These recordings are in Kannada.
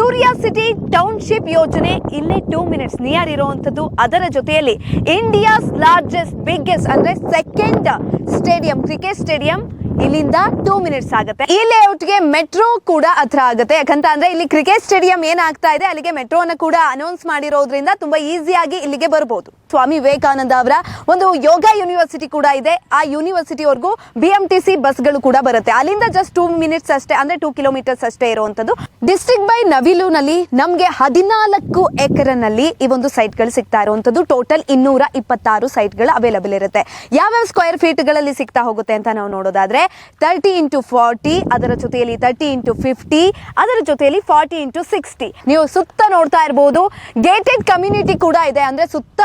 ಸೂರ್ಯ ಸಿಟಿ ಟೌನ್ಶಿಪ್ ಯೋಜನೆ ಇಲ್ಲೇ 2 ಮಿನಿಟ್ಸ್ ನಿಯರ್ ಇರುವಂತದ್ದು. ಅದರ ಜೊತೆಯಲ್ಲಿ ಇಂಡಿಯಾಸ್ ಲಾರ್ಜೆಸ್ಟ್ ಬಿಗ್ಗೆಸ್ಟ್ ಅಂದ್ರೆ ಸೆಕೆಂಡ್ ಸ್ಟೇಡಿಯಂ, ಕ್ರಿಕೆಟ್ ಸ್ಟೇಡಿಯಂ ಇಲ್ಲಿಂದ 2 ಮಿನಿಟ್ಸ್ ಆಗುತ್ತೆ. ಈ ಲೇಔಟ್ಗೆ ಮೆಟ್ರೋ ಕೂಡ ಹತ್ರ ಆಗುತ್ತೆ. ಯಾಕಂತ ಅಂದ್ರೆ ಇಲ್ಲಿ ಕ್ರಿಕೆಟ್ ಸ್ಟೇಡಿಯಂ ಏನಾಗ್ತಾ ಇದೆ ಅಲ್ಲಿಗೆ ಮೆಟ್ರೋನ ಕೂಡ ಅನೌನ್ಸ್ ಮಾಡಿರೋದ್ರಿಂದ ತುಂಬಾ ಈಸಿಯಾಗಿ ಇಲ್ಲಿಗೆ ಬರಬಹುದು. ಸ್ವಾಮಿ ವಿವೇಕಾನಂದ ಅವರ ಒಂದು ಯೋಗ ಯೂನಿವರ್ಸಿಟಿ ಕೂಡ ಇದೆ. ಆ ಯೂನಿವರ್ಸಿಟಿವರೆಗೂ BMTC ಬಸ್ಗಳು ಕೂಡ ಬರುತ್ತೆ. ಅಲ್ಲಿಂದ ಜಸ್ಟ್ 2 ಮಿನಿಟ್ಸ್ ಅಷ್ಟೇ, ಅಂದ್ರೆ 2 ಕಿಲೋಮೀಟರ್ಸ್ ಅಷ್ಟೇ ಇರುವಂತದ್ದು. ಡಿಸ್ಟ್ರಿಕ್ಟ್ ಬೈ ನವಿಲುನಲ್ಲಿ ನಮ್ಗೆ 14 ಎಕರೆನಲ್ಲಿ ಈ ಒಂದು ಸೈಟ್ಗಳು ಸಿಗ್ತಾ ಇರುವಂತದ್ದು. ಟೋಟಲ್ 226 ಸೈಟ್ಗಳು ಅವೈಲಬಲ್ ಇರುತ್ತೆ. ಯಾವ್ಯಾವ ಸ್ಕ್ವೇರ್ ಫೀಟ್ ಗಳಲ್ಲಿ ಸಿಗ್ತಾ ಹೋಗುತ್ತೆ ಅಂತ ನಾವು ನೋಡೋದಾದ್ರೆ 30x40, ಅದರ ಜೊತೆಯಲ್ಲಿ 30x50, ಅದರ ಜೊತೆಯಲ್ಲಿ 40x60. ನೀವು ಸುತ್ತ ನೋಡ್ತಾ ಇರಬಹುದು ಗೇಟೆಡ್ ಕಮ್ಯುನಿಟಿ ಕೂಡ ಇದೆ. ಅಂದ್ರೆ ಸುತ್ತ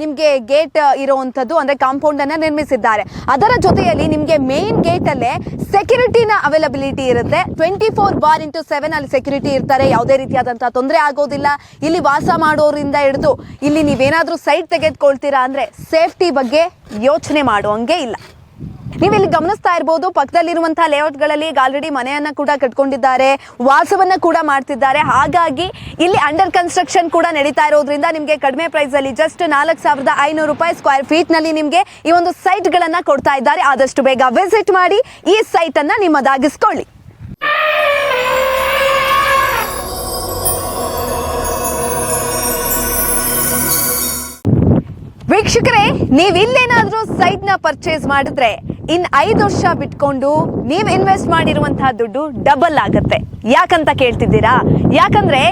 ನಿಮ್ಗೆ ಗೇಟ್ ಇರುವಂತದ್ದು, ಅಂದ್ರೆ ಕಾಂಪೌಂಡ್ ಅನ್ನ ನಿರ್ಮಿಸಿದ್ದಾರೆ. ಅದರ ಜೊತೆಯಲ್ಲಿ ನಿಮ್ಗೆ ಮೇನ್ ಗೇಟ್ ಅಲ್ಲೇ ಸೆಕ್ಯೂರಿಟಿನ ಅವೈಲಬಿಲಿಟಿ ಇರುತ್ತೆ. 24/7 ಅಲ್ಲಿ ಸೆಕ್ಯೂರಿಟಿ ಇರ್ತಾರೆ. ಯಾವುದೇ ರೀತಿಯಾದಂತಹ ತೊಂದರೆ ಆಗೋದಿಲ್ಲ. ಇಲ್ಲಿ ವಾಸ ಮಾಡೋರಿಂದ ಹಿಡಿದು ಇಲ್ಲಿ ನೀವೇನಾದ್ರೂ ಸೈಟ್ ತೆಗೆದುಕೊಳ್ತೀರಾ ಅಂದ್ರೆ ಸೇಫ್ಟಿ ಬಗ್ಗೆ ಯೋಚನೆ ಮಾಡುವಂಗೆ ಇಲ್ಲ. ನೀವು ಇಲ್ಲಿ ಗಮನಿಸ್ತಾ ಇರಬಹುದು ಪಕ್ಕದಲ್ಲಿರುವಂತಹ ಲೇಔಟ್ಗಳಲ್ಲಿ ಆಲ್ರೆಡಿ ಮನೆಯನ್ನ ಕೂಡ ಕಟ್ಕೊಂಡಿದ್ದಾರೆ, ವಾಸವನ್ನ ಕೂಡ ಮಾಡ್ತಿದ್ದಾರೆ. ಹಾಗಾಗಿ ಇಲ್ಲಿ ಅಂಡರ್ ಕನ್ಸ್ಟ್ರಕ್ಷನ್ ಕೂಡ ನಡೀತಾ ಇರೋದ್ರಿಂದ ನಿಮಗೆ ಕಡಿಮೆ ಪ್ರೈಸ್ ಅಲ್ಲಿ ಜಸ್ಟ್ 4,500 ರೂಪಾಯಿ ಸ್ಕ್ವೇರ್ ಫೀಟ್ ನಲ್ಲಿ ನಿಮಗೆ ಈ ಒಂದು ಸೈಟ್ ಗಳನ್ನ ಕೊಡ್ತಾ ಇದ್ದಾರೆ. ಆದಷ್ಟು ಬೇಗ ವಿಸಿಟ್ ಮಾಡಿ ಈ ಸೈಟ್ ಅನ್ನ ನಿಮ್ಮದಾಗಿಸ್ಕೊಳ್ಳಿ. ವೀಕ್ಷಕರೇ, ನೀವು ಇಲ್ಲೇನಾದ್ರೂ ಸೈಟ್ ನ ಪರ್ಚೇಸ್ ಮಾಡಿದ್ರೆ ಇನ್ 5 ವರ್ಷ ಬಿಟ್ಕೊಂಡು ನೀವು ಇನ್ವೆಸ್ಟ್ ಮಾಡಿರುವಂತಹ ದುಡ್ಡು ಡಬಲ್ ಆಗುತ್ತೆ. ಯಾಕಂತ ಕೇಳ್ತಿದ್ದೀರಾ? ಯಾಕಂದ್ರೆ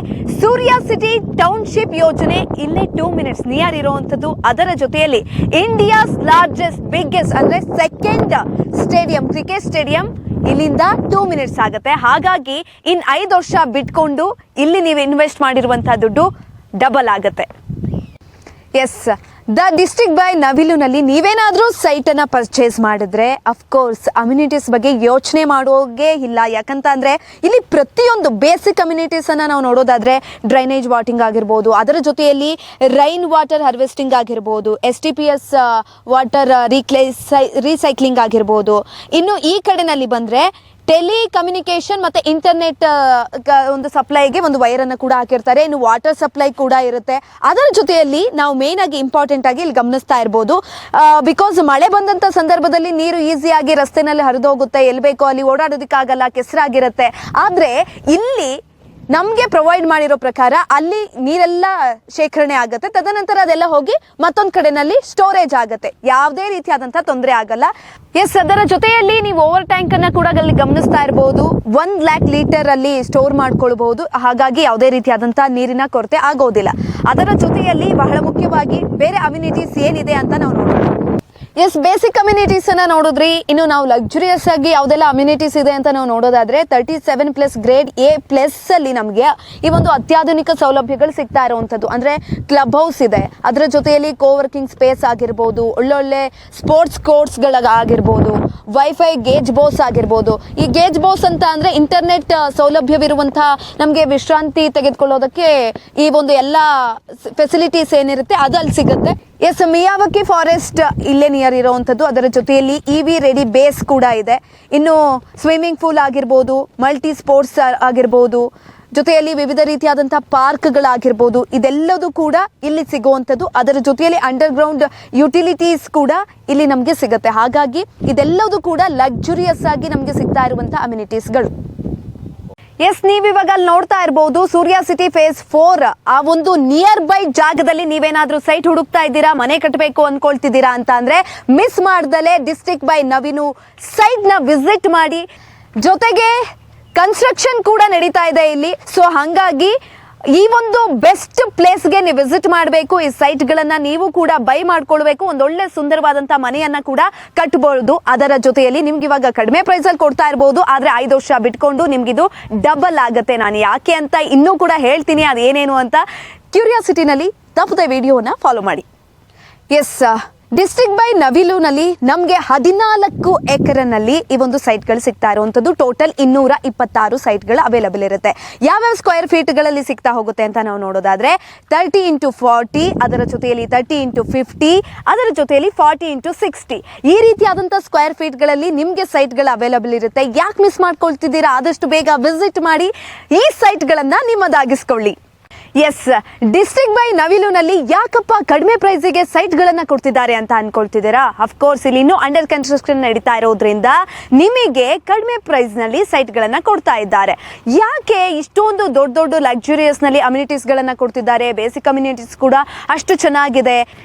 ಸೂರ್ಯ ಸಿಟಿ ಟೌನ್ಶಿಪ್ ಯೋಜನೆ ಇಲ್ಲೇ 2 ಮಿನಿಟ್ಸ್ ನಿಯರ್ ಇರುವಂತದ್ದು. ಅದರ ಜೊತೆಯಲ್ಲಿ ಇಂಡಿಯಾಸ್ ಲಾರ್ಜೆಸ್ಟ್ ಬಿಗ್ಗೆಸ್ಟ್ ಅಂದ್ರೆ ಸೆಕೆಂಡ್ ಸ್ಟೇಡಿಯಂ, ಕ್ರಿಕೆಟ್ ಸ್ಟೇಡಿಯಂ ಇಲ್ಲಿಂದ 2 ಮಿನಿಟ್ಸ್ ಆಗುತ್ತೆ. ಹಾಗಾಗಿ ಇನ್ 5 ವರ್ಷ ಬಿಟ್ಕೊಂಡು ಇಲ್ಲಿ ನೀವು ಇನ್ವೆಸ್ಟ್ ಮಾಡಿರುವಂತಹ ದುಡ್ಡು ಡಬಲ್ ಆಗುತ್ತೆ. ಎಸ್, ದ ಡಿಸ್ಟ್ರಿಕ್ಟ್ ಬೈ ನವಿಲುನಲ್ಲಿ ನೀವೇನಾದ್ರೂ ಸೈಟ್ ಅನ್ನ ಪರ್ಚೇಸ್ ಮಾಡಿದ್ರೆ ಅಫ್ಕೋರ್ಸ್ ಅಮ್ಯುನಿಟೀಸ್ ಬಗ್ಗೆ ಯೋಚನೆ ಮಾಡೋಗೆ ಇಲ್ಲ. ಯಾಕಂತ ಅಂದ್ರೆ ಇಲ್ಲಿ ಪ್ರತಿಯೊಂದು ಬೇಸಿಕ್ ಅಮ್ಯುನಿಟೀಸ್ ಅನ್ನ ನಾವು ನೋಡೋದಾದ್ರೆ ಡ್ರೈನೇಜ್ ವಾಟಿಂಗ್ ಆಗಿರ್ಬೋದು, ಅದರ ಜೊತೆಯಲ್ಲಿ ರೈನ್ ವಾಟರ್ ಹಾರ್ವೆಸ್ಟಿಂಗ್ ಆಗಿರ್ಬೋದು, STPS ವಾಟರ್ ರೀಸೈಕ್ಲಿಂಗ್ ಆಗಿರ್ಬೋದು. ಇನ್ನು ಈ ಕಡೆನಲ್ಲಿ ಬಂದ್ರೆ ಟೆಲಿಕಮ್ಯುನಿಕೇಶನ್ ಮತ್ತೆ ಇಂಟರ್ನೆಟ್ ಒಂದು ಸಪ್ಲೈಗೆ ಒಂದು ವೈರ್ ಅನ್ನು ಕೂಡ ಹಾಕಿರ್ತಾರೆ. ಇನ್ನು ವಾಟರ್ ಸಪ್ಲೈ ಕೂಡ ಇರುತ್ತೆ. ಅದರ ಜೊತೆಯಲ್ಲಿ ನಾವು ಮೇನ್ ಆಗಿ ಇಂಪಾರ್ಟೆಂಟ್ ಆಗಿ ಇಲ್ಲಿ ಗಮನಿಸ್ತಾ ಇರಬಹುದು, ಬಿಕಾಸ್ ಮಳೆ ಬಂದಂತ ಸಂದರ್ಭದಲ್ಲಿ ನೀರು ಈಸಿಯಾಗಿ ರಸ್ತೆನಲ್ಲಿ ಹರಿದು ಹೋಗುತ್ತೆ. ಎಲ್ಲಿ ಬೇಕೋ ಅಲ್ಲಿ ಓಡಾಡೋದಕ್ಕಾಗಲ್ಲ, ಕೆಸರಾಗಿರುತ್ತೆ. ಆದ್ರೆ ಇಲ್ಲಿ ನಮ್ಗೆ ಪ್ರೊವೈಡ್ ಮಾಡಿರೋ ಪ್ರಕಾರ ಅಲ್ಲಿ ನೀರೆಲ್ಲ ಶೇಖರಣೆ ಆಗುತ್ತೆ. ತದನಂತರ ಅದೆಲ್ಲ ಹೋಗಿ ಮತ್ತೊಂದ್ ಕಡೆನಲ್ಲಿ ಸ್ಟೋರೇಜ್ ಆಗುತ್ತೆ. ಯಾವುದೇ ರೀತಿಯಾದಂತಹ ತೊಂದರೆ ಆಗಲ್ಲ. ಎಸ್, ಅದರ ಜೊತೆಯಲ್ಲಿ ನೀವು ಓವರ್ ಟ್ಯಾಂಕ್ ಅನ್ನ ಕೂಡ ಅಲ್ಲಿ ಗಮನಿಸ್ತಾ ಇರಬಹುದು. 1 lakh ಲೀಟರ್ ಅಲ್ಲಿ ಸ್ಟೋರ್ ಮಾಡ್ಕೊಳ್ಬಹುದು. ಹಾಗಾಗಿ ಯಾವುದೇ ರೀತಿಯಾದಂತಹ ನೀರಿನ ಕೊರತೆ ಆಗೋದಿಲ್ಲ. ಅದರ ಜೊತೆಯಲ್ಲಿ ಬಹಳ ಮುಖ್ಯವಾಗಿ ಬೇರೆ ಅಮ್ಯುನಿಟೀಸ್ ಏನಿದೆ ಅಂತ ನಾವು ನೋಡೋಣ. ಎಸ್, ಬೇಸಿಕ್ ಕಮ್ಯುನಿಟೀಸ್ ಅನ್ನ ನೋಡಿದ್ರಿ. ಇನ್ನು ನಾವು ಲಕ್ಸುರಿಯಸ್ ಆಗಿ ಯಾವ್ದೆಲ್ಲ ಅಮ್ಯುನಿಟೀಸ್ ಇದೆ ಅಂತ ನಾವು ನೋಡೋದಾದ್ರೆ 37+ ಗ್ರೇಡ್ A+ ಅಲ್ಲಿ ನಮಗೆ ಈ ಒಂದು ಅತ್ಯಾಧುನಿಕ ಸೌಲಭ್ಯಗಳು ಸಿಗ್ತಾ ಇರುವಂತದ್ದು. ಅಂದ್ರೆ ಕ್ಲಬ್ ಹೌಸ್ ಇದೆ, ಅದರ ಜೊತೆಯಲ್ಲಿ ಕೋವರ್ಕಿಂಗ್ ಸ್ಪೇಸ್ ಆಗಿರ್ಬೋದು, ಒಳ್ಳೊಳ್ಳೆ ಸ್ಪೋರ್ಟ್ಸ್ ಕೋರ್ಟ್ಸ್ ಗಳಾಗಿರ್ಬೋದು, ವೈಫೈ ಗೇಜ್ ಬೋಸ್ ಆಗಿರ್ಬೋದು. ಈ ಗೇಜ್ ಬೋಸ್ ಅಂತ ಅಂದ್ರೆ ಇಂಟರ್ನೆಟ್ ಸೌಲಭ್ಯವಿರುವಂತಹ ನಮಗೆ ವಿಶ್ರಾಂತಿ ತೆಗೆದುಕೊಳ್ಳೋದಕ್ಕೆ ಈ ಒಂದು ಎಲ್ಲಾ ಫೆಸಿಲಿಟೀಸ್ ಏನಿರುತ್ತೆ ಅದು ಅಲ್ಲಿ ಸಿಗುತ್ತೆ. ಎಸ್, ಮಿಯಾವಕಿ ಫಾರೆಸ್ಟ್ ಇಲ್ಲೇ ನಿಯರ್ ಇರುವಂತದ್ದು. ಅದರ ಜೊತೆಯಲ್ಲಿ EV ರೆಡಿ ಬೇಸ್ ಕೂಡ ಇದೆ. ಇನ್ನು ಸ್ವಿಮ್ಮಿಂಗ್ ಪೂಲ್ ಆಗಿರ್ಬೋದು, ಮಲ್ಟಿ ಸ್ಪೋರ್ಟ್ಸ್ ಆಗಿರ್ಬೋದು, ಜೊತೆಯಲ್ಲಿ ವಿವಿಧ ರೀತಿಯಾದಂತಹ ಪಾರ್ಕ್ಗಳಾಗಿರ್ಬೋದು, ಇದೆಲ್ಲದೂ ಕೂಡ ಇಲ್ಲಿ ಸಿಗುವಂಥದ್ದು. ಅದರ ಜೊತೆಯಲ್ಲಿ ಅಂಡರ್ ಗ್ರೌಂಡ್ ಯುಟಿಲಿಟೀಸ್ ಕೂಡ ಇಲ್ಲಿ ನಮಗೆ ಸಿಗುತ್ತೆ. ಹಾಗಾಗಿ ಇದೆಲ್ಲದೂ ಕೂಡ ಲಕ್ಸುರಿಯಸ್ ಆಗಿ ನಮಗೆ ಸಿಗ್ತಾ ಇರುವಂತಹ ಅಮ್ಯುನಿಟೀಸ್ಗಳು. ಎಸ್, ನೀವಿವಾಗ ಅಲ್ಲಿ ನೋಡ್ತಾ ಇರಬಹುದು ಸೂರ್ಯ ಸಿಟಿ ಫೇಸ್ 4 ಆ ಒಂದು ನಿಯರ್ ಬೈ ಜಾಗದಲ್ಲಿ ನೀವೇನಾದ್ರೂ ಸೈಟ್ ಹುಡುಕ್ತಾ ಇದ್ದೀರಾ, ಮನೆ ಕಟ್ಟಬೇಕು ಅನ್ಕೊಳ್ತಿದ್ದೀರಾ ಅಂತ ಅಂದ್ರೆ ಮಿಸ್ ಮಾಡ್ದಲೆ ಡಿಸ್ಟ್ರಿಕ್ಟ್ ಬೈ ನವಿಲು ಸೈಟ್ ನ ವಿಸಿಟ್ ಮಾಡಿ. ಜೊತೆಗೆ ಕನ್ಸ್ಟ್ರಕ್ಷನ್ ಕೂಡ ನಡೀತಾ ಇದೆ ಇಲ್ಲಿ. ಸೊ ಹಾಗಾಗಿ ಈ ಒಂದು ಬೆಸ್ಟ್ ಪ್ಲೇಸ್ಗೆ ನೀವು ವಿಸಿಟ್ ಮಾಡಬೇಕು. ಈ ಸೈಟ್ಗಳನ್ನ ನೀವು ಕೂಡ ಬೈ ಮಾಡ್ಕೊಳ್ಬೇಕು. ಒಂದೊಳ್ಳೆ ಸುಂದರವಾದಂತಹ ಮನೆಯನ್ನ ಕೂಡ ಕಟ್ಟಬಹುದು. ಅದರ ಜೊತೆಯಲ್ಲಿ ನಿಮ್ಗೆ ಇವಾಗ ಕಡಿಮೆ ಪ್ರೈಸ್ ಅಲ್ಲಿ ಕೊಡ್ತಾ ಇರಬಹುದು, ಆದ್ರೆ 5 ವರ್ಷ ಬಿಟ್ಕೊಂಡು ನಿಮ್ಗಿದು ಡಬಲ್ ಆಗುತ್ತೆ. ನಾನು ಯಾಕೆ ಅಂತ ಇನ್ನೂ ಕೂಡ ಹೇಳ್ತೀನಿ, ಅದೇನೇನು ಅಂತ. ಕ್ಯೂರಿಯಾಸಿಟಿನಲ್ಲಿ ತಪ್ಪದೆ ವಿಡಿಯೋನ ಫಾಲೋ ಮಾಡಿ. ಎಸ್, ಡಿಸ್ಟ್ರಿಕ್ಟ್ ಬೈ ನವಿಲುನಲ್ಲಿ ನಮಗೆ 14 ಎಕರೆನಲ್ಲಿ ಈ ಒಂದು ಸೈಟ್ಗಳು ಸಿಗ್ತಾ ಇರುವಂತದ್ದು. ಟೋಟಲ್ 226 ಸೈಟ್ಗಳು ಅವೈಲಬಲ್ ಇರುತ್ತೆ. ಯಾವ್ಯಾವ ಸ್ಕ್ವೇರ್ ಫೀಟ್ಗಳಲ್ಲಿ ಸಿಗ್ತಾ ಹೋಗುತ್ತೆ ಅಂತ ನಾವು ನೋಡೋದಾದ್ರೆ 30x40, ಅದರ ಜೊತೆಯಲ್ಲಿ 30x50, ಅದರ ಜೊತೆಯಲ್ಲಿ 40x60 ಈ ರೀತಿಯಾದಂತಹ ಸ್ಕ್ವೇರ್ ಫೀಟ್ಗಳಲ್ಲಿ ನಿಮಗೆ ಸೈಟ್ಗಳು ಅವೈಲಬಲ್ ಇರುತ್ತೆ. ಯಾಕೆ ಮಿಸ್ ಮಾಡ್ಕೊಳ್ತಿದ್ದೀರಾ? ಆದಷ್ಟು ಬೇಗ ವಿಸಿಟ್ ಮಾಡಿ ಈ ಸೈಟ್ಗಳನ್ನ ನಿಮ್ಮದಾಗಿಸ್ಕೊಳ್ಳಿ. ಎಸ್, ಡಿಸ್ಟ್ರಿಕ್ಟ್ ಬೈ ನವಿಲುನಲ್ಲಿ ಯಾಕಪ್ಪ ಕಡಿಮೆ ಪ್ರೈಸಿಗೆ ಸೈಟ್ಗಳನ್ನ ಕೊಡ್ತಿದ್ದಾರೆ ಅಂತ ಅನ್ಕೊಳ್ತಿದ್ದೀರಾ? ಅಫ್ಕೋರ್ಸ್ ಇಲ್ಲಿ ಇನ್ನೂ ಅಂಡರ್ ಕನ್ಸ್ಟ್ರಕ್ಷನ್ ನಡೀತಾ ಇರೋದ್ರಿಂದ ನಿಮಗೆ ಕಡಿಮೆ ಪ್ರೈಸ್ ನಲ್ಲಿ ಸೈಟ್ಗಳನ್ನ ಕೊಡ್ತಾ ಇದ್ದಾರೆ. ಯಾಕೆ ಇಷ್ಟೊಂದು ದೊಡ್ಡ ದೊಡ್ಡ ಲಕ್ಸುರಿಯಸ್ ನಲ್ಲಿ ಅಮ್ಯುನಿಟೀಸ್ ಗಳನ್ನ ಕೊಡ್ತಿದ್ದಾರೆ? ಬೇಸಿಕ್ ಅಮ್ಯುನಿಟೀಸ್ ಕೂಡ ಅಷ್ಟು ಚೆನ್ನಾಗಿದೆ.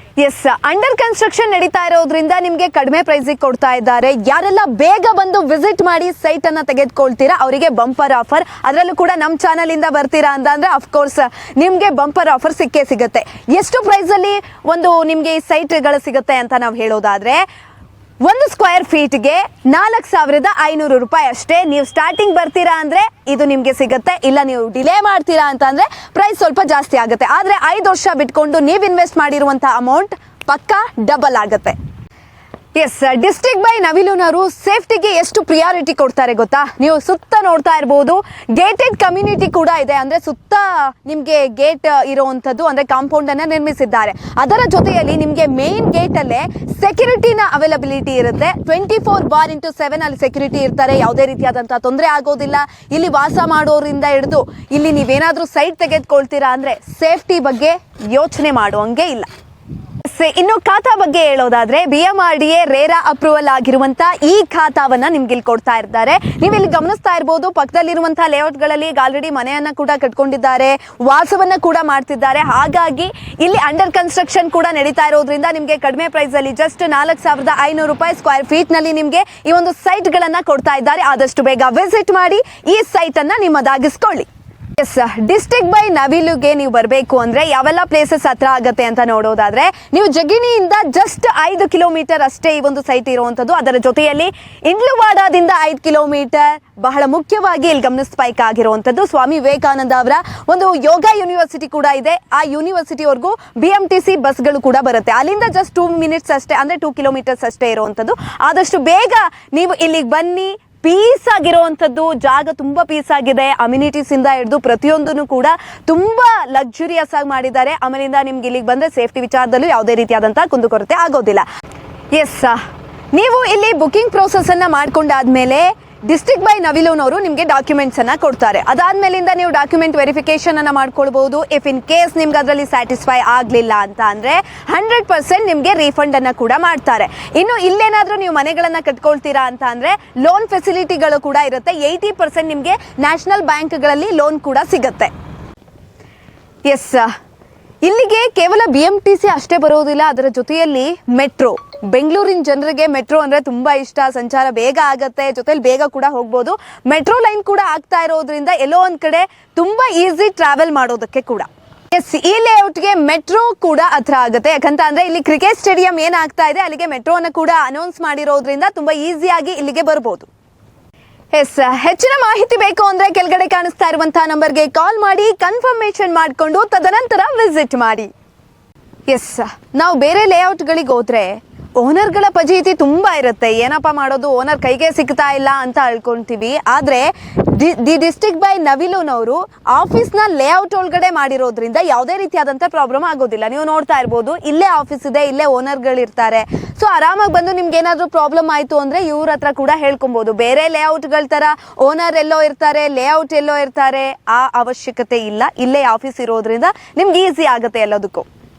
ಎಸ್, ಅಂಡರ್ ಕನ್ಸ್ಟ್ರಕ್ಷನ್ ನಡೀತಾ ಇರೋದ್ರಿಂದ ನಿಮಗೆ ಕಡಿಮೆ ಪ್ರೈಸಿಗೆ ಕೊಡ್ತಾ ಇದ್ದಾರೆ. ಯಾರೆಲ್ಲ ಬೇಗ ಬಂದು ವಿಸಿಟ್ ಮಾಡಿ ಸೈಟ್ ಅನ್ನ ತೆಗೆದುಕೊಳ್ತೀರಾ ಅವರಿಗೆ ಬಂಪರ್ ಆಫರ್, ಅದರಲ್ಲೂ ಕೂಡ ನಮ್ಮ ಚಾನಲ್ ಇಂದ ಬರ್ತೀರಾ ಅಂತಂದ್ರೆ ಅಫ್ಕೋರ್ಸ್ ನಿಮ್ಗೆ ಬಂಪರ್ ಆಫರ್ ಸಿಕ್ಕೇ ಸಿಗುತ್ತೆ. ಎಷ್ಟು ಪ್ರೈಸ್ ಅಲ್ಲಿ ಒಂದು ನಿಮ್ಗೆ ಈ ಸೈಟ್ಗಳು ಸಿಗುತ್ತೆ ಅಂತ ನಾವು ಹೇಳೋದಾದ್ರೆ, ಒಂದು ಸ್ಕ್ವೇರ್ ಫೀಟ್ಗೆ 4,500 ರೂಪಾಯಿ ಅಷ್ಟೇ. ನೀವು ಸ್ಟಾರ್ಟಿಂಗ್ ಬರ್ತೀರಾ ಅಂದ್ರೆ ಇದು ನಿಮ್ಗೆ ಸಿಗುತ್ತೆ. ಇಲ್ಲ ನೀವು ಡಿಲೇ ಮಾಡ್ತೀರಾ ಅಂತ ಅಂದ್ರೆ ಪ್ರೈಸ್ ಸ್ವಲ್ಪ ಜಾಸ್ತಿ ಆಗುತ್ತೆ. ಆದ್ರೆ 5 ವರ್ಷ ಬಿಟ್ಕೊಂಡು ನೀವು ಇನ್ವೆಸ್ಟ್ ಮಾಡಿರುವಂತಹ ಅಮೌಂಟ್ ಪಕ್ಕಾ ಡಬಲ್ ಆಗುತ್ತೆ. ಎಸ್, ಡಿಸ್ಟ್ರಿಕ್ಟ್ ಬೈ ನವಿಲುನವರು ಸೇಫ್ಟಿಗೆ ಎಷ್ಟು ಪ್ರಿಯಾರಿಟಿ ಕೊಡ್ತಾರೆ ಗೊತ್ತಾ? ನೀವು ಸುತ್ತ ನೋಡ್ತಾ ಇರಬಹುದು, ಗೇಟೆಡ್ ಕಮ್ಯುನಿಟಿ ಕೂಡ ಇದೆ. ಅಂದ್ರೆ ಸುತ್ತ ನಿಮ್ಗೆ ಗೇಟ್ ಇರುವಂತದ್ದು, ಅಂದ್ರೆ ಕಾಂಪೌಂಡ್ ಅನ್ನ ನಿರ್ಮಿಸಿದ್ದಾರೆ. ಅದರ ಜೊತೆಯಲ್ಲಿ ನಿಮ್ಗೆ ಮೇನ್ ಗೇಟ್ ಅಲ್ಲೇ ಸೆಕ್ಯೂರಿಟಿನ ಅವೈಲಬಿಲಿಟಿ ಇರುತ್ತೆ. 24/7 ಅಲ್ಲಿ ಸೆಕ್ಯೂರಿಟಿ ಇರ್ತಾರೆ. ಯಾವುದೇ ರೀತಿಯಾದಂತಹ ತೊಂದರೆ ಆಗೋದಿಲ್ಲ. ಇಲ್ಲಿ ವಾಸ ಮಾಡೋರಿಂದ ಹಿಡಿದು ಇಲ್ಲಿ ನೀವೇನಾದ್ರೂ ಸೈಟ್ ತೆಗೆದುಕೊಳ್ತೀರಾ ಅಂದ್ರೆ ಸೇಫ್ಟಿ ಬಗ್ಗೆ ಯೋಚನೆ ಮಾಡುವಂಗೆ ಇಲ್ಲ. ಇನ್ನು ಖಾತಾ ಬಗ್ಗೆ ಹೇಳೋದಾದ್ರೆ BMRDA ರೇರಾ ಅಪ್ರೂವಲ್ ಆಗಿರುವಂತ ಈ ಖಾತಾವನ್ನ ನಿಮ್ಗೆ ಇಲ್ಲಿ ಕೊಡ್ತಾ ಇರ್ತಾರೆ. ನೀವು ಇಲ್ಲಿ ಗಮನಿಸ್ತಾ ಇರಬಹುದು, ಪಕ್ಕದಲ್ಲಿರುವಂತಹ ಲೇಔಟ್ ಗಳಲ್ಲಿ ಆಲ್ರೆಡಿ ಮನೆಯನ್ನ ಕೂಡ ಕಟ್ಕೊಂಡಿದ್ದಾರೆ, ವಾಸವನ್ನ ಕೂಡ ಮಾಡ್ತಿದ್ದಾರೆ. ಹಾಗಾಗಿ ಇಲ್ಲಿ ಅಂಡರ್ ಕನ್ಸ್ಟ್ರಕ್ಷನ್ ಕೂಡ ನಡೀತಾ ಇರೋದ್ರಿಂದ ನಿಮ್ಗೆ ಕಡಿಮೆ ಪ್ರೈಸ್ ಅಲ್ಲಿ ಜಸ್ಟ್ 4,500 ರೂಪಾಯಿ ಸ್ಕ್ವೇರ್ ಫೀಟ್ ನಲ್ಲಿ ನಿಮ್ಗೆ ಈ ಒಂದು ಸೈಟ್ ಗಳನ್ನ ಕೊಡ್ತಾ ಇದ್ದಾರೆ. ಆದಷ್ಟು ಬೇಗ ವಿಸಿಟ್ ಮಾಡಿ ಈ ಸೈಟ್ ಅನ್ನ ನಿಮ್ಮದಾಗಿಸ್ಕೊಳ್ಳಿ. ಎಸ್, ಡಿಸ್ಟ್ರಿಕ್ಟ್ ಬೈ ನವಿಲುಗೆ ನೀವು ಬರಬೇಕು ಅಂದ್ರೆ ಯಾವೆಲ್ಲ ಪ್ಲೇಸಸ್ ಹತ್ರ ಆಗತ್ತೆ ಅಂತ ನೋಡೋದಾದ್ರೆ, ನೀವು ಜಗಿನಿಯಿಂದ ಜಸ್ಟ್ 5 ಕಿಲೋಮೀಟರ್ ಅಷ್ಟೇ ಈ ಒಂದು ಸೈಟ್ ಇರುವಂತದ್ದು. ಅದರ ಜೊತೆಯಲ್ಲಿ ಇಂಡ್ಲವಾಡದಿಂದ 5 ಕಿಲೋಮೀಟರ್. ಬಹಳ ಮುಖ್ಯವಾಗಿ ಇಲ್ಲಿ ಗಮನಿಸಬೇಕಾಗಿರುವಂತದ್ದು ಸ್ವಾಮಿ ವಿವೇಕಾನಂದ ಅವರ ಒಂದು ಯೋಗ ಯೂನಿವರ್ಸಿಟಿ ಕೂಡ ಇದೆ. ಆ ಯೂನಿವರ್ಸಿಟಿವರೆಗೂ BMTC ಬಸ್ಗಳು ಕೂಡ ಬರುತ್ತೆ. ಅಲ್ಲಿಂದ ಜಸ್ಟ್ 2 ಮಿನಿಟ್ಸ್ ಅಷ್ಟೇ, ಅಂದ್ರೆ 2 ಕಿಲೋಮೀಟರ್ಸ್ ಅಷ್ಟೇ ಇರುವಂತದ್ದು. ಆದಷ್ಟು ಬೇಗ ನೀವು ಇಲ್ಲಿಗೆ ಬನ್ನಿ. ಪೀಸ್ ಆಗಿರುವಂತದ್ದು ಜಾಗ, ತುಂಬಾ ಪೀಸ್ ಆಗಿದೆ. ಅಮ್ಯುನಿಟೀಸ್ ಇಂದ ಹಿಡಿದು ಪ್ರತಿಯೊಂದನ್ನು ಕೂಡ ತುಂಬಾ ಲಕ್ಸುರಿಯಸ್ ಆಗಿ ಮಾಡಿದ್ದಾರೆ. ಆಮೇಲಿಂದ ನಿಮ್ಗೆ ಇಲ್ಲಿಗೆ ಬಂದ್ರೆ ಸೇಫ್ಟಿ ವಿಚಾರದಲ್ಲೂ ಯಾವುದೇ ರೀತಿಯಾದಂತಹ ಕುಂದುಕೊರತೆ ಆಗೋದಿಲ್ಲ. ಎಸ್, ನೀವು ಇಲ್ಲಿ ಬುಕಿಂಗ್ ಪ್ರೋಸೆಸ್ ಅನ್ನ ಮಾಡ್ಕೊಂಡಾದ್ಮೇಲೆ ಡಿಸ್ಟ್ರಿಕ್ಟ್ ಬೈ ನವಿಲುನವರು ನಿಮಗೆ ಡಾಕ್ಯುಮೆಂಟ್ಸ್ ಅನ್ನ ಕೊಡ್ತಾರೆ. ಅದಾದ್ಮೇಲಿಂದ ನೀವು ಡಾಕ್ಯುಮೆಂಟ್ ವೆರಿಫಿಕೇಶನ್ ಅನ್ನ ಮಾಡ್ಕೊಳ್ಬಹುದು. ಇಫ್ ಇನ್ ಕೇಸ್ ನಿಮ್ಗೆ ಅದರಲ್ಲಿ ಸ್ಯಾಟಿಸ್ಫೈ ಆಗ್ಲಿಲ್ಲ ಅಂತ ಅಂದ್ರೆ 100% ನಿಮ್ಗೆ ರೀಫಂಡ್ ಅನ್ನ ಕೂಡ ಮಾಡ್ತಾರೆ. ಇನ್ನು ಇಲ್ಲೇನಾದ್ರೂ ನೀವು ಮನೆಗಳನ್ನ ಕಟ್ಕೊಳ್ತೀರಾ ಅಂತ ಅಂದ್ರೆ ಲೋನ್ ಫೆಸಿಲಿಟಿಗಳು ಕೂಡ ಇರುತ್ತೆ. 80% ನಿಮ್ಗೆ ನ್ಯಾಷನಲ್ ಬ್ಯಾಂಕ್ಗಳಲ್ಲಿ ಲೋನ್ ಕೂಡ ಸಿಗುತ್ತೆ. ಎಸ್, ಇಲ್ಲಿಗೆ ಕೇವಲ BMTC ಅಷ್ಟೇ ಬರೋದಿಲ್ಲ, ಅದರ ಜೊತೆಯಲ್ಲಿ ಮೆಟ್ರೋ. ಬೆಂಗಳೂರಿನ ಜನರಿಗೆ ಮೆಟ್ರೋ ಅಂದ್ರೆ ತುಂಬಾ ಇಷ್ಟ. ಸಂಚಾರ ಬೇಗ ಆಗತ್ತೆ, ಜೊತೆಲಿ ಬೇಗ ಕೂಡ ಹೋಗ್ಬೋದು. ಮೆಟ್ರೋ ಲೈನ್ ಕೂಡ ಆಗ್ತಾ ಇರೋದ್ರಿಂದ ಎಲ್ಲೋ ಒಂದ್ ಕಡೆ ತುಂಬಾ ಈಸಿ ಟ್ರಾವೆಲ್ ಮಾಡೋದಕ್ಕೆ ಕೂಡ. ಎಸ್, ಈ ಲೇಔಟ್ಗೆ ಮೆಟ್ರೋ ಕೂಡ ಹತ್ರ ಆಗುತ್ತೆ. ಯಾಕಂತ ಅಂದ್ರೆ ಇಲ್ಲಿ ಕ್ರಿಕೆಟ್ ಸ್ಟೇಡಿಯಂ ಏನಾಗ್ತಾ ಇದೆ ಅಲ್ಲಿಗೆ ಮೆಟ್ರೋನ ಕೂಡ ಅನೌನ್ಸ್ ಮಾಡಿರೋದ್ರಿಂದ ತುಂಬಾ ಈಸಿಯಾಗಿ ಇಲ್ಲಿಗೆ ಬರ್ಬೋದು. ಎಸ್, ಹೆಚ್ಚಿನ ಮಾಹಿತಿ ಬೇಕು ಅಂದ್ರೆ ಕೆಳಗಡೆ ಕಾಣಿಸ್ತಾ ಇರುವಂತಹ ನಂಬರ್ಗೆ ಕಾಲ್ ಮಾಡಿ ಕನ್ಫರ್ಮೇಶನ್ ಮಾಡಿಕೊಂಡು ತದನಂತರ ವಿಸಿಟ್ ಮಾಡಿ. ಎಸ್, ನಾವು ಬೇರೆ ಲೇಔಟ್ಗಳಿಗೆ ಹೋದ್ರೆ ಓನರ್ಗಳ ಫಜೀತಿ ತುಂಬಾ ಇರುತ್ತೆ. ಏನಪ್ಪಾ ಮಾಡೋದು, ಓನರ್ ಕೈಗೆ ಸಿಗ್ತಾ ಇಲ್ಲ ಅಂತ ಅಳ್ಕೊಂತೀವಿ. ಆದ್ರೆ ದಿ ಡಿಸ್ಟ್ರಿಕ್ಟ್ ಬೈ ನವಿಲುನವರು ಆಫೀಸ್ನ ಲೇಔಟ್ ಒಳಗಡೆ ಮಾಡಿರೋದ್ರಿಂದ ಯಾವುದೇ ರೀತಿಯಾದಂಥ ಪ್ರಾಬ್ಲಮ್ ಆಗೋದಿಲ್ಲ. ನೀವು ನೋಡ್ತಾ ಇರ್ಬೋದು, ಇಲ್ಲೇ ಆಫೀಸ್ ಇದೆ, ಇಲ್ಲೇ ಓನರ್ಗಳು ಇರ್ತಾರೆ. ಸೊ ಆರಾಮಾಗಿ ಬಂದು ನಿಮ್ಗೆ ಏನಾದರೂ ಪ್ರಾಬ್ಲಮ್ ಆಯಿತು ಅಂದರೆ ಇವ್ರ ಹತ್ರ ಕೂಡ ಹೇಳ್ಕೊಬೋದು. ಬೇರೆ ಲೇಔಟ್ಗಳ ಥರ ಓನರ್ ಎಲ್ಲೋ ಇರ್ತಾರೆ, ಲೇಔಟ್ ಎಲ್ಲೋ ಇರ್ತಾರೆ, ಆ ಅವಶ್ಯಕತೆ ಇಲ್ಲ. ಇಲ್ಲೇ ಆಫೀಸ್ ಇರೋದ್ರಿಂದ ನಿಮ್ಗೆ ಈಸಿ ಆಗುತ್ತೆ ಎಲ್ಲದಕ್ಕೂ.